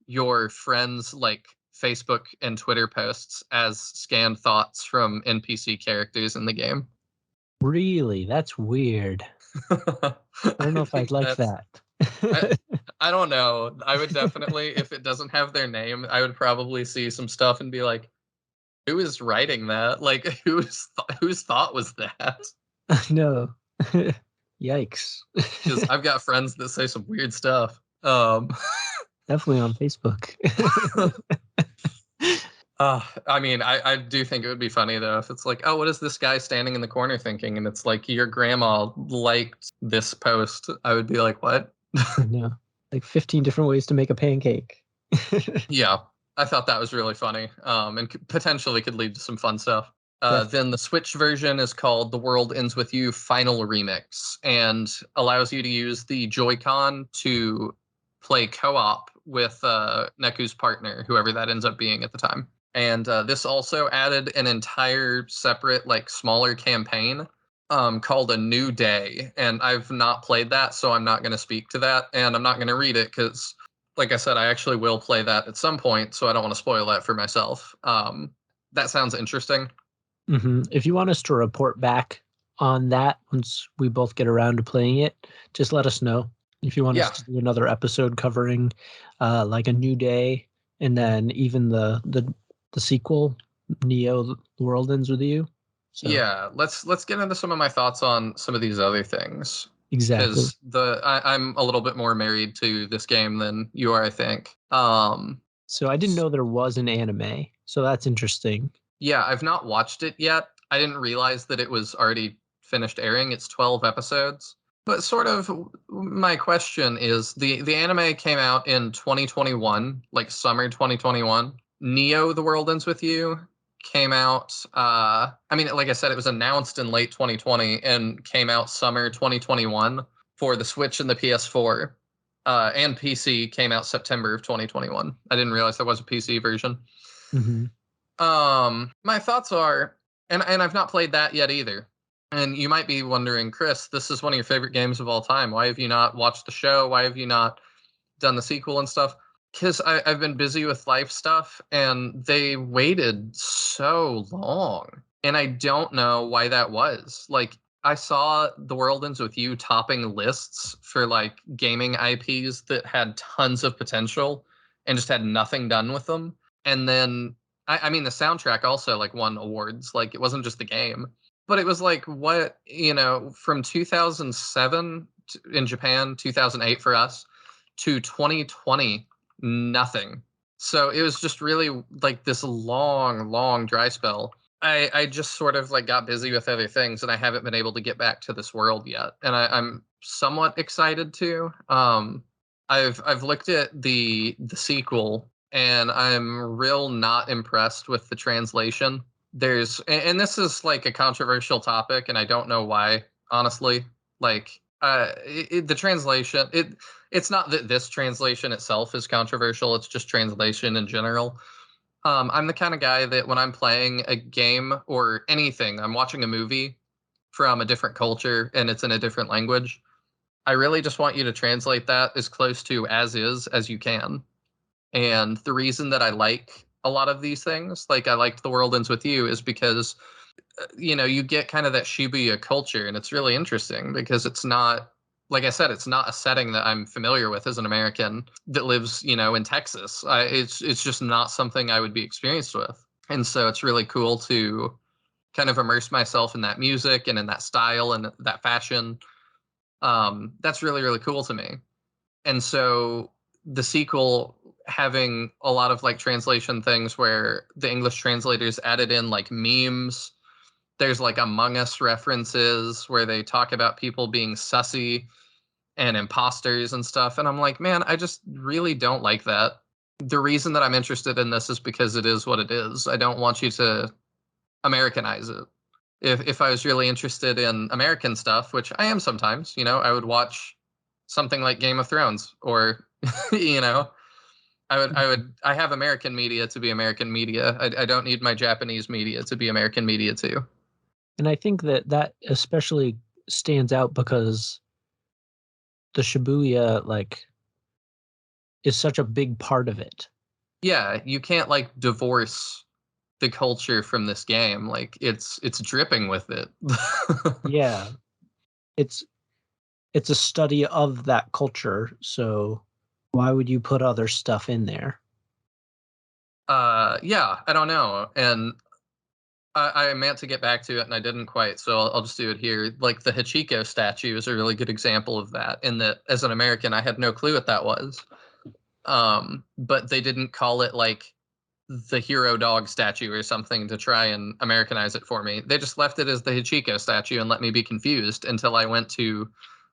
your friends' like Facebook and Twitter posts as scanned thoughts from NPC characters in the game. Really? That's weird. I don't know if I'd like that. I don't know. I would definitely, if it doesn't have their name, I would probably see some stuff and be like, who is writing that? Like, whose thought was that? No. Yikes. Because I've got friends that say some weird stuff. Definitely on Facebook. I mean, I do think it would be funny, though, if it's like, oh, what is this guy standing in the corner thinking? And it's like, your grandma liked this post. I would be like, what? No. Like 15 different ways to make a pancake. Yeah, I thought that was really funny, and potentially could lead to some fun stuff. Then the Switch version is called The World Ends With You Final Remix, and allows you to use the Joy-Con to play co-op with Neku's partner, whoever that ends up being at the time. And this also added an entire separate, like, smaller campaign called A New Day. And I've not played that, so I'm not going to speak to that. And I'm not going to read it because, like I said, I actually will play that at some point, so I don't want to spoil that for myself. That sounds interesting. Mm-hmm. If you want us to report back on that once we both get around to playing it, just let us know. If you want us to do another episode covering like A New Day, and then even the sequel, Neo, The World Ends With You. So. Yeah, let's get into some of my thoughts on some of these other things. Exactly. Because I'm a little bit more married to this game than you are, I think. So I didn't know there was an anime, so that's interesting. Yeah, I've not watched it yet. I didn't realize that it was already finished airing. It's 12 episodes. But sort of my question is, the anime came out in 2021, like summer 2021. Neo, The World Ends With You came out, I mean, like I said, it was announced in late 2020 and came out summer 2021 for the Switch and the PS4. And PC came out September of 2021. I didn't realize there was a PC version. Mm-hmm. My thoughts are, and I've not played that yet either. And you might be wondering, Chris, this is one of your favorite games of all time. Why have you not watched the show? Why have you not done the sequel and stuff? Because I've been busy with life stuff, and they waited so long. And I don't know why that was. Like, I saw The World Ends With You topping lists for, like, gaming IPs that had tons of potential and just had nothing done with them. And then, I mean, the soundtrack also, like, won awards. Like, it wasn't just the game. But it was like, what, from 2007 in Japan, 2008 for us, to 2020, nothing. So it was just really like this long dry spell. I just sort of like got busy with other things, and I haven't been able to get back to this world yet. And I'm somewhat excited to. I've looked at the sequel, and I'm real not impressed with the translation. and this is like a controversial topic, and I don't know why, honestly. Like, the translation, it's not that this translation itself is controversial, it's just translation in general. I'm the kind of guy that when I'm playing a game or anything, I'm watching a movie from a different culture and it's in a different language, I really just want you to translate that as close to as is as you can. And the reason that I like a lot of these things, like I liked The World Ends With You, is because, you get kind of that Shibuya culture, and it's really interesting because it's not, like I said, it's not a setting that I'm familiar with as an American that lives, in Texas. It's just not something I would be experienced with. And so it's really cool to kind of immerse myself in that music and in that style and that fashion. That's really, really cool to me. And so the sequel having a lot of like translation things where the English translators added in like memes. There's like Among Us references where they talk about people being sussy and imposters and stuff. And I'm like, man, I just really don't like that. The reason that I'm interested in this is because it is what it is. I don't want you to Americanize it. If I was really interested in American stuff, which I am sometimes, I would watch something like Game of Thrones, or I have American media to be American media. I don't need my Japanese media to be American media too. And I think that especially stands out because the Shibuya is such a big part of it. Yeah, you can't like divorce the culture from this game. Like it's dripping with it. Yeah. It's a study of that culture, so why would you put other stuff in there? Yeah, I don't know. And I meant to get back to it and I didn't quite, so I'll just do it here. Like the Hachiko statue is a really good example of that, in that as an American, I had no clue what that was. But they didn't call it like the hero dog statue or something to try and Americanize it for me. They just left it as the Hachiko statue and let me be confused until I went to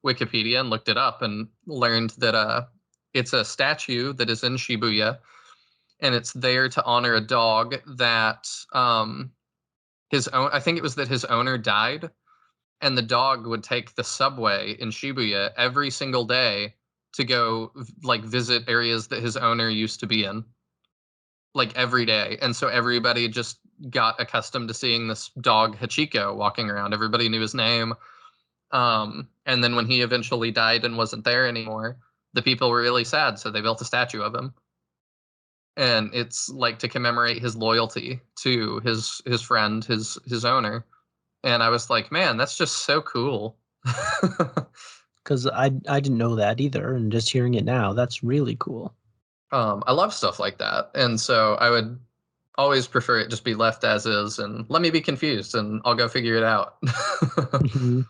Wikipedia and looked it up and learned that it's a statue that is in Shibuya, and it's there to honor a dog that I think it was that his owner died, and the dog would take the subway in Shibuya every single day to go like visit areas that his owner used to be in, like every day. And so everybody just got accustomed to seeing this dog Hachiko walking around. Everybody knew his name. And then when he eventually died and wasn't there anymore, the people were really sad, so they built a statue of him. And it's like to commemorate his loyalty to his friend, his owner. And I was like, man, that's just so cool. Because I didn't know that either, and just hearing it now, that's really cool. I love stuff like that, and so I would always prefer it just be left as is, and let me be confused, and I'll go figure it out. Mhm.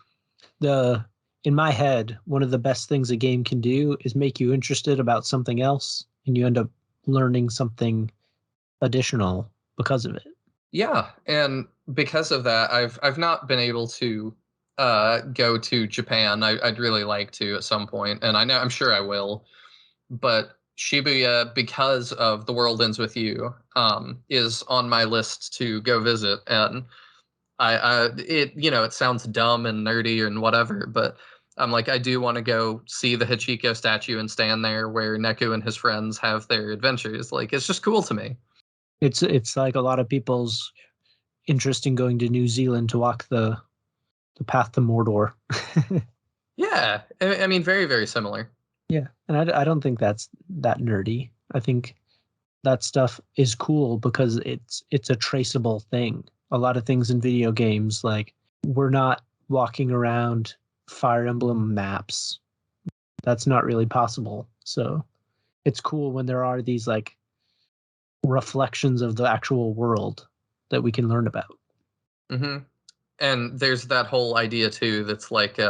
In my head, one of the best things a game can do is make you interested about something else, and you end up learning something additional because of it. Yeah, and because of that, I've not been able to go to Japan. I'd really like to at some point, and I'm sure I will. But Shibuya, because of The World Ends With You, is on my list to go visit. And it sounds dumb and nerdy and whatever, but I'm like, I do want to go see the Hachiko statue and stand there where Neku and his friends have their adventures. Like, it's just cool to me. It's like a lot of people's interest in going to New Zealand to walk the path to Mordor. Yeah, I mean, very, very similar. Yeah, and I don't think that's that nerdy. I think that stuff is cool because it's a traceable thing. A lot of things in video games, like, we're not walking around Fire Emblem maps. That's not really possible. So it's cool when there are these like reflections of the actual world that we can learn about. Mm-hmm. And there's that whole idea too that's like,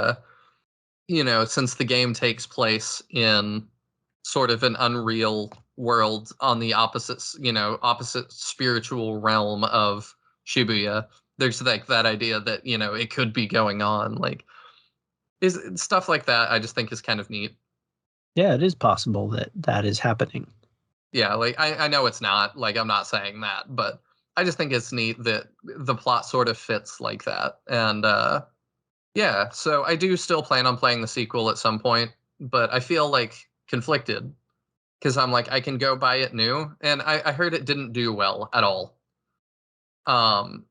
since the game takes place in sort of an unreal world on the opposite spiritual realm of Shibuya, there's like that idea that, it could be going on. Like, is stuff like that I just think is kind of neat. Yeah, it is possible that is happening. Yeah, like I know it's not, like I'm not saying that, but I just think it's neat that the plot sort of fits like that. And yeah, so I do still plan on playing the sequel at some point, but I feel like conflicted because I'm like, I can go buy it new, and I heard it didn't do well at all. Um,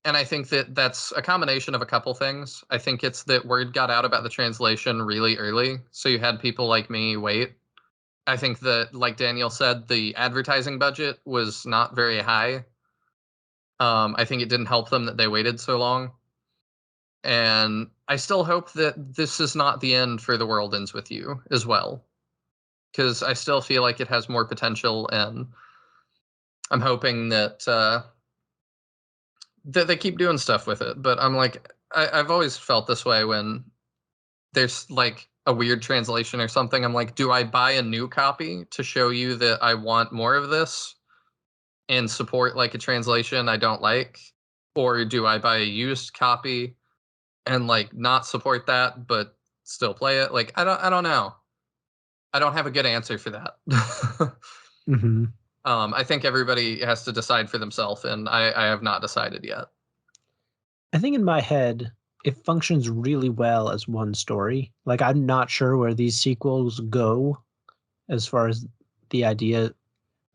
and I think that that's a combination of a couple things. I think it's that word got out about the translation really early, so you had people like me wait. I think that, like Daniel said, the advertising budget was not very high. I think it didn't help them that they waited so long. And I still hope that this is not the end for The World Ends With You as well, because I still feel like it has more potential, and I'm hoping that that they keep doing stuff with it. But I'm like, I've always felt this way when there's like a weird translation or something. I'm like, do I buy a new copy to show you that I want more of this and support like a translation I don't like, or do I buy a used copy and like not support that but still play it? Like, I don't know. I don't have a good answer for that. Mm-hmm. I think everybody has to decide for themselves, and I have not decided yet. I think in my head, it functions really well as one story. Like, I'm not sure where these sequels go as far as the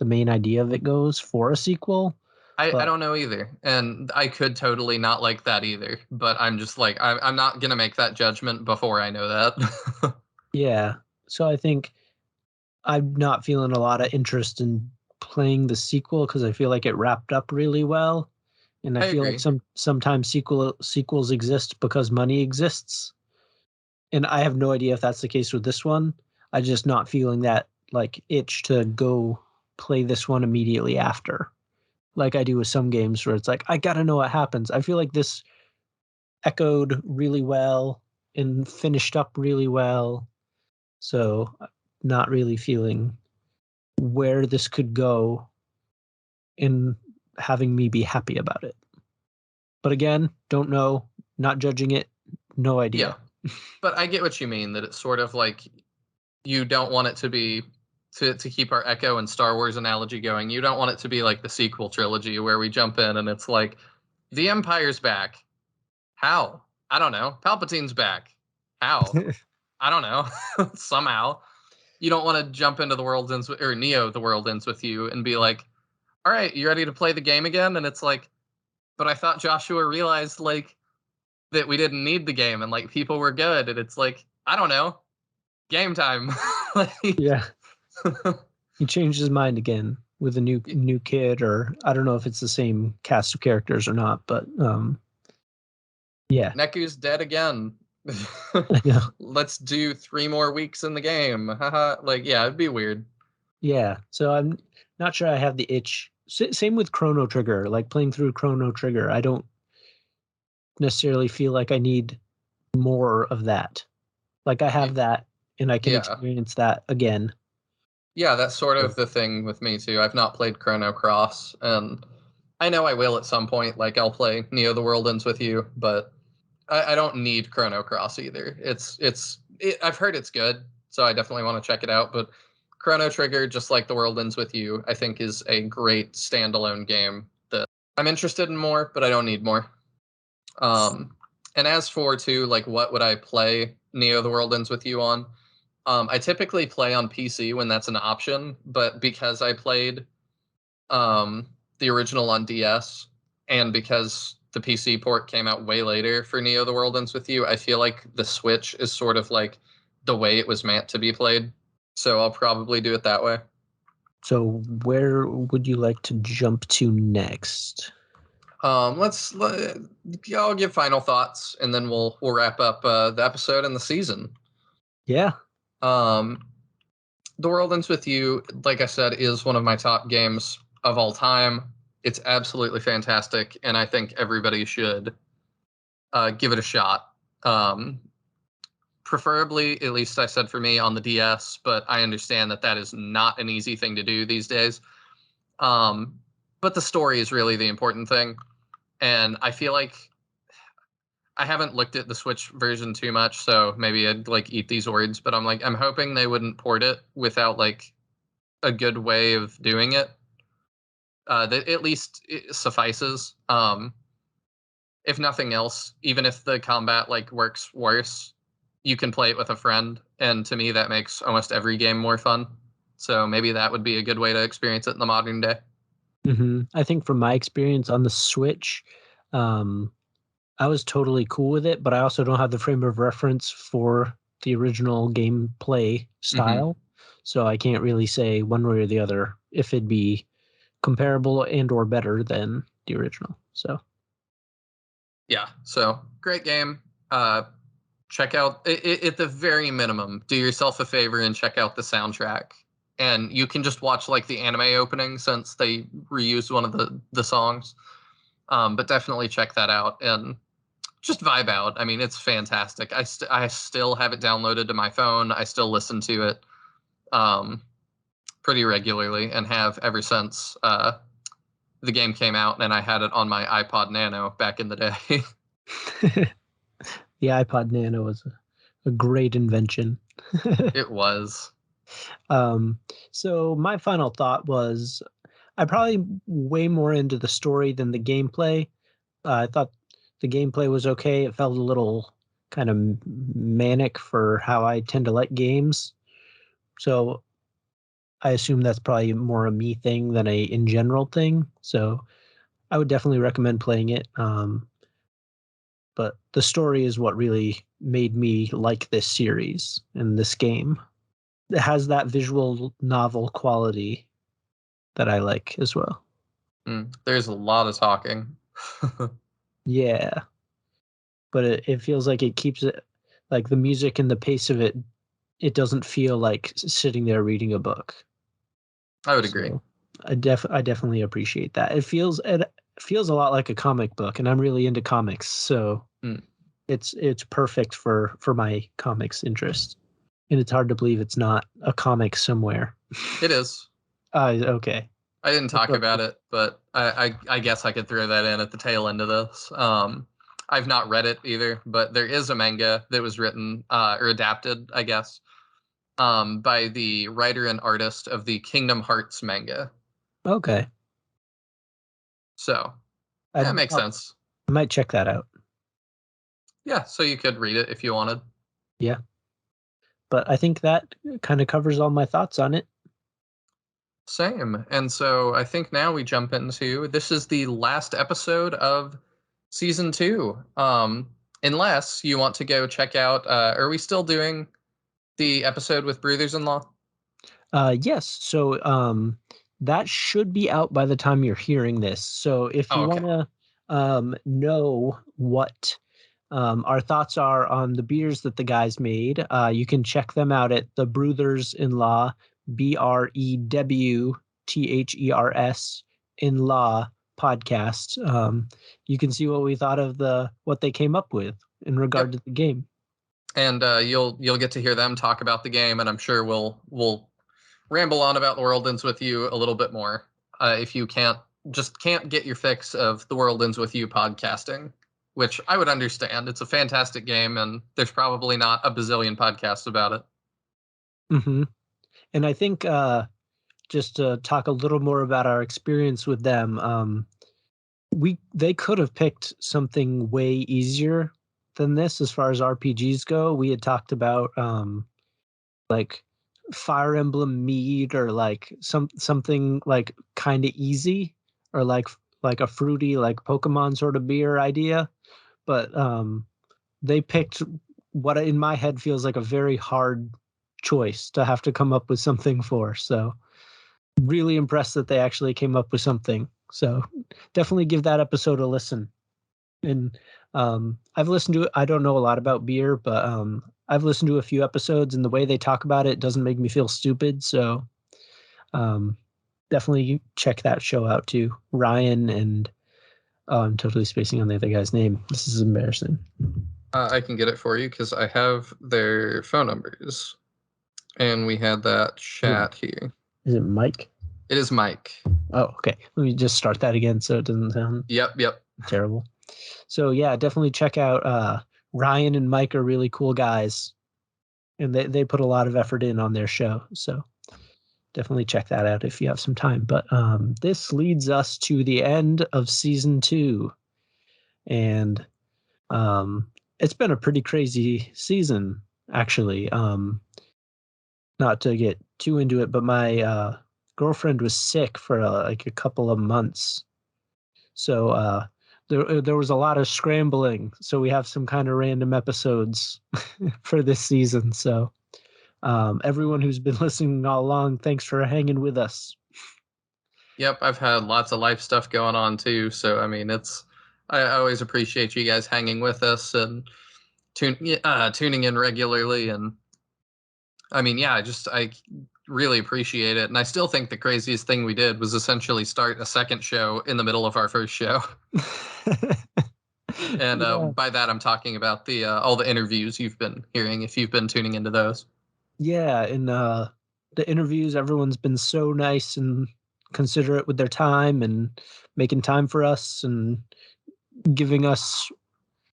main idea of it goes for a sequel. I But don't know either, and I could totally not like that either. But I'm just like, I'm not gonna make that judgment before I know that. yeah, so I think I'm not feeling a lot of interest in playing the sequel because I feel like it wrapped up really well. And I I feel like agree. sometimes sequels exist because money exists. And I have no idea if that's the case with this one. I'm just not feeling that like itch to go play this one immediately after, like I do with some games where it's like I gotta know what happens. I feel like this echoed really well and finished up really well. So not really feeling where this could go in having me be happy about it. But again, don't know, not judging it, no Yeah, idea. but I get what you mean. That it's sort of like you don't want it to be to keep our Echo and Star Wars analogy going. You don't want it to be like the sequel trilogy where we jump in and it's like the Empire's back. How? I don't know. Palpatine's back. How? I don't know. Somehow. You don't want to jump into The World Ends with, or Neo The World Ends With You and be like, all right, you ready to play the game again? And it's like, but I thought Joshua realized like that we didn't need the game and like people were good. And it's like, I don't know. Game time. Like, Yeah. He changed his mind again with a new kid, or I don't know if it's the same cast of characters or not, but yeah. Neku's dead again. I know. Let's do 3 more weeks in the game. Haha. Like, yeah, it'd be weird. Yeah. So I'm not sure I have the itch. Same with Chrono Trigger, like playing through Chrono Trigger. I don't necessarily feel like I need more of that. Like I have that and I can Yeah. experience that again. Yeah, that's sort of the thing with me too. I've not played Chrono Cross, and I know I will at some point. Like I'll play Neo: The World Ends With You, but I don't need Chrono Cross either. I've heard it's good, so I definitely want to check it out. But Chrono Trigger, just like The World Ends With You, I think is a great standalone game that I'm interested in more, but I don't need more. And as for too, like what would I play Neo: The World Ends With You on? I typically play on PC when that's an option, but because I played the original on DS, and because the PC port came out way later for Neo: The World Ends With You, I feel like the Switch is sort of like the way it was meant to be played. So I'll probably do it that way. So where would you like to jump to next? I'll give final thoughts, and then we'll wrap up the episode and the season. Yeah. The World Ends With You, like I said, is one of my top games of all time. It's absolutely fantastic, and I think everybody should give it a shot. Preferably, at least I said for me, on the DS, but I understand that is not an easy thing to do these days. But the story is really the important thing, and I feel like I haven't looked at the Switch version too much, so maybe I'd like eat these words, but I'm hoping they wouldn't port it without like a good way of doing it. that at least it suffices. If nothing else, even if the combat like works worse, you can play it with a friend, and to me that makes almost every game more fun. So maybe that would be a good way to experience it in the modern day. I think from my experience on the Switch, I was totally cool with it, but I also don't have the frame of reference for the original gameplay style. So I can't really say one way or the other if it'd be comparable and or better than the original. So Yeah, so great game. Check out, at the very minimum, do yourself a favor and check out the soundtrack. And you can just watch like the anime opening since they reused one of the songs. But definitely check that out and just vibe out. I mean, it's fantastic. I still have it downloaded to my phone. I still listen to it pretty regularly and have ever since the game came out, and I had it on my iPod Nano back in the day. the iPod Nano was a great invention. It was. So my final thought was I'm probably way more into the story than the gameplay. I thought the gameplay was okay. It felt a little kind of manic for how I tend to like games. So I assume that's probably more a me thing than a in general thing. So I would definitely recommend playing it. But the story is what really made me like this series and this game. It has that visual novel quality that I like as well. There's a lot of talking. Yeah. But it feels like it keeps it, like the music and the pace of it, it doesn't feel like sitting there reading a book. I would agree. So I definitely appreciate that. It feels a lot like a comic book, and I'm really into comics, so it's perfect for my comics interest. And it's hard to believe it's not a comic somewhere. It is. Okay. I didn't talk about it, but I guess I could throw that in at the tail end of this. I've not read it either, but there is a manga that was written or adapted, I guess, by the writer and artist of the Kingdom Hearts manga. Okay. So that makes sense. I might check that out. Yeah, so you could read it if you wanted. Yeah. But I think that kind of covers all my thoughts on it. Same. And so I think now we jump into, this is the last episode of season 2. Unless you want to go check out, are we still doing the episode with Brothers-in-Law? Yes. So that should be out by the time you're hearing this. So if you want to know what our thoughts are on the beers that the guys made, you can check them out at the Brothers-in-Law, BREWTHERS in Law podcast. You can see what we thought of what they came up with in regard to the game. And you'll get to hear them talk about the game, and I'm sure we'll ramble on about The World Ends With You a little bit more if you can't get your fix of The World Ends With You podcasting, which I would understand. It's a fantastic game, and there's probably not a bazillion podcasts about it. Mm-hmm. And I think just to talk a little more about our experience with them, they could have picked something way easier than this as far as RPGs go. We had talked about like Fire Emblem Mead, or like something like kind of easy, or like a fruity like Pokemon sort of beer idea, but they picked what in my head feels like a very hard choice to have to come up with something for. So really impressed that they actually came up with something. So definitely give that episode a listen. And I've listened to it. I don't know a lot about beer, but I've listened to a few episodes, and the way they talk about it doesn't make me feel stupid. So definitely check that show out too. Ryan and I'm totally spacing on the other guy's name. This is embarrassing. I can get it for you because I have their phone numbers, and we had that chat here. Is it Mike? It is Mike. Oh, okay. Let me just start that again so it doesn't sound Yep. terrible. So yeah, definitely check out Ryan and Mike are really cool guys, and they put a lot of effort in on their show. So definitely check that out if you have some time. But this leads us to the end of season 2. And it's been a pretty crazy season, actually. Not to get too into it, but my girlfriend was sick for like a couple of months. So there was a lot of scrambling. So we have some kind of random episodes for this season. So everyone who's been listening all along, thanks for hanging with us. Yep, I've had lots of life stuff going on too. So I mean, I always appreciate you guys hanging with us and tuning in regularly. And I mean, yeah, I really appreciate it. And I still think the craziest thing we did was essentially start a second show in the middle of our first show. And by that, I'm talking about the all the interviews you've been hearing, if you've been tuning into those. Yeah, and the interviews, everyone's been so nice and considerate with their time and making time for us and giving us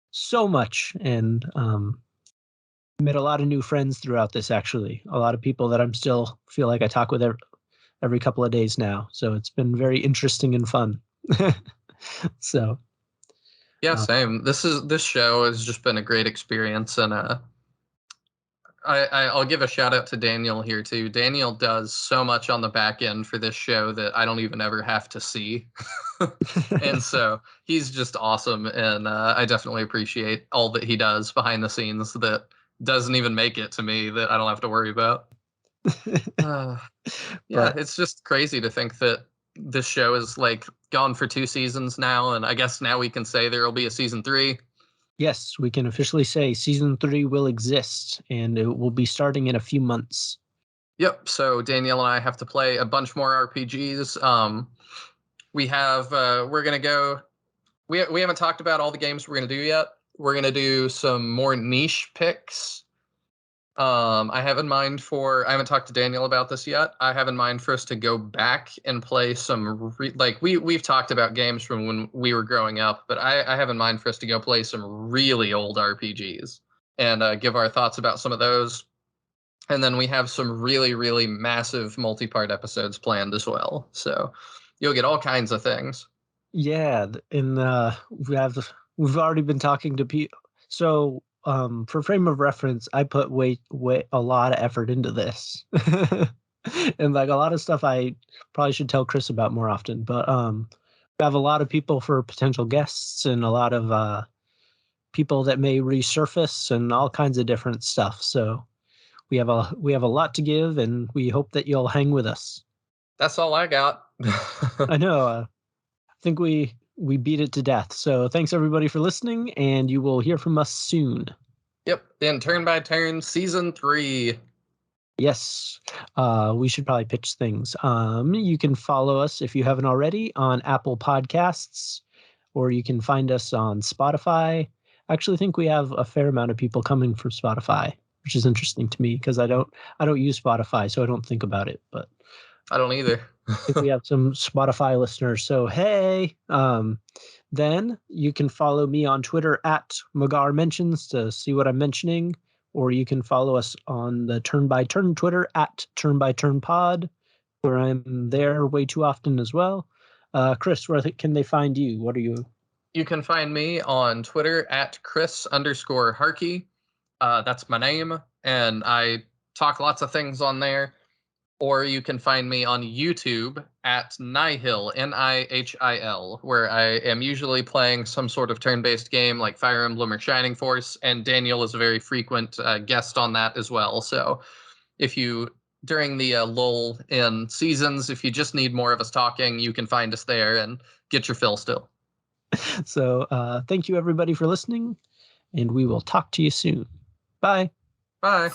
so much. And met a lot of new friends throughout this, actually. A lot of people that I'm still feel like I talk with every couple of days now. So it's been very interesting and fun. So yeah, same. This show has just been a great experience, and I'll give a shout out to Daniel here too. Daniel does so much on the back end for this show that I don't even ever have to see. And so he's just awesome, and I definitely appreciate all that he does behind the scenes that doesn't even make it to me, that I don't have to worry about. Yeah, it's just crazy to think that this show is like gone for 2 seasons now, and I guess now we can say there will be a season 3. Yes, we can officially say season 3 will exist, and it will be starting in a few months. Yep. So Danielle and I have to play a bunch more RPGs. We're gonna go. We haven't talked about all the games we're gonna do yet. We're gonna do some more niche picks. I haven't talked to Daniel about this yet. I have in mind for us to go back and play some we've talked about games from when we were growing up, but I have in mind for us to go play some really old RPGs and give our thoughts about some of those. And then we have some really, really massive multi-part episodes planned as well. So you'll get all kinds of things. Yeah, and we've already been talking to people. So for frame of reference, I put way a lot of effort into this. And like a lot of stuff I probably should tell Chris about more often. But we have a lot of people for potential guests and a lot of people that may resurface and all kinds of different stuff. So we have a lot to give, and we hope that you'll hang with us. That's all I got. I know. I think we beat it to death. So thanks everybody for listening, and you will hear from us soon. Yep. In Turn by Turn season 3. Yes. We should probably pitch things. You can follow us if you haven't already on Apple Podcasts, or you can find us on Spotify. I actually think we have a fair amount of people coming from Spotify, which is interesting to me because I don't use Spotify, so I don't think about it. But I don't either. I think we have some Spotify listeners. So hey, then you can follow me on Twitter at Magar Mentions to see what I'm mentioning, or you can follow us on the Turn by Turn Twitter at Turn by Turn Pod, where I'm there way too often as well. Chris, where can they find you? What are you? You can find me on Twitter at Chris_Harkey. That's my name, and I talk lots of things on there. Or you can find me on YouTube at Nihil, Nihil, where I am usually playing some sort of turn-based game like Fire Emblem or Shining Force, and Daniel is a very frequent guest on that as well. So if you, during the lull in seasons, if you just need more of us talking, you can find us there and get your fill still. So thank you everybody for listening, and we will talk to you soon. Bye. Bye.